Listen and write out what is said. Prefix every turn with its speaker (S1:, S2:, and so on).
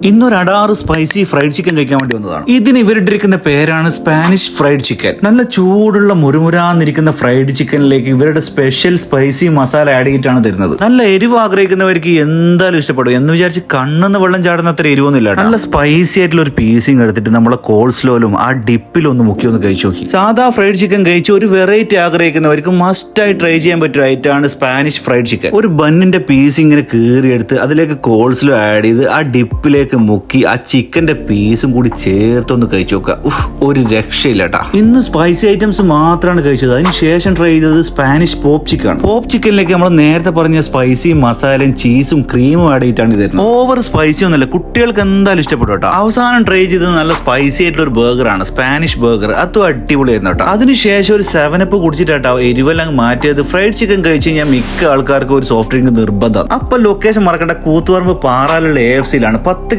S1: ഇന്നൊരു അടാറ് spicy fried chicken കഴിക്കാൻ വേണ്ടി വന്നതാണ്. ഇതിന് ഇവരിട്ടിരിക്കുന്ന പേരാണ് സ്പാനിഷ് ഫ്രൈഡ് ചിക്കൻ. നല്ല ചൂടുള്ള മുരുമുരാന്നിരിക്കുന്ന ഫ്രൈഡ് ചിക്കനിലേക്ക് ഇവരുടെ സ്പെഷ്യൽ സ്പൈസി മസാല ആഡ് ചെയ്തിട്ടാണ് തരുന്നത്. നല്ല എരിവ് ആഗ്രഹിക്കുന്നവർക്ക് എന്തായാലും ഇഷ്ടപ്പെടും എന്ന് വിചാരിച്ച് കണ്ണെന്ന് വെള്ളം ചാടുന്ന അത്ര എരിവൊന്നുമില്ല. നല്ല സ്പൈസി ആയിട്ടുള്ള ഒരു പീസിങ് എടുത്തിട്ട് നമ്മളെ കോൾസ്ലോയിലും ആ ഡിപ്പിലും ഒന്ന് മുക്കി ഒന്ന് കഴിച്ചു നോക്കി. സാധാ ഫ്രൈഡ് ചിക്കൻ കഴിച്ച് ഒരു വെറൈറ്റി ആഗ്രഹിക്കുന്നവർക്ക് മസ്റ്റായി ട്രൈ ചെയ്യാൻ പറ്റിയ ഐറ്റമാണ് സ്പാനിഷ് ഫ്രൈഡ് ചിക്കൻ. ഒരു ബണ്ണിന്റെ പീസ് ഇങ്ങനെ കീറിയെടുത്ത് അതിലേക്ക് കോൾസ്ലോ ആഡ് ചെയ്ത് ആ ഡിപ്പിലേക്ക് മുക്കി ആ ചിക്കന്റെ പീസും കൂടി ചേർത്തൊന്ന് കഴിച്ചു നോക്കുക. ഒരു രക്ഷയില്ലട്ടാ. ഇന്ന് സ്പൈസി ഐറ്റംസ് മാത്രമാണ് കഴിച്ചത്. അതിന് ശേഷം ട്രൈ ചെയ്തത് സ്പാനിഷ് പോപ്പ് ചിക്കൻ. പോപ്പ് ചിക്കനിലേക്ക് നമ്മൾ നേരത്തെ പറഞ്ഞ സ്പൈസി മസാലയും ചീസും ക്രീമും ആഡ് ചെയ്തിട്ടാണ് ഇത്. ഓവർ സ്പൈസി ഒന്നുമല്ല, കുട്ടികൾക്ക് എന്തായാലും ഇഷ്ടപ്പെടും കേട്ടോ. അവസാനം ട്രൈ ചെയ്തത് നല്ല സ്പൈസി ആയിട്ടുള്ള ഒരു ബർഗറാണ്, സ്പാനിഷ് ബർഗർ. അതും അടിപൊളിയായിരുന്നു കേട്ടോ. അതിനുശേഷം ഒരു 7up കുടിച്ചിട്ടാട്ടോ എരിവെല്ലാം മാറ്റിയത്. ഫ്രൈഡ് ചിക്കൻ കഴിച്ച് കഴിഞ്ഞാൽ മിക്ക ആൾക്കാർക്കും ഒരു സോഫ്റ്റ് ഡ്രിങ്ക് നിർബന്ധം. അപ്പൊ ലൊക്കേഷൻ മറക്കേണ്ട, കൂത്തുപറമ്പ് പാറാലുള്ള AFC-യിലാണ്. 10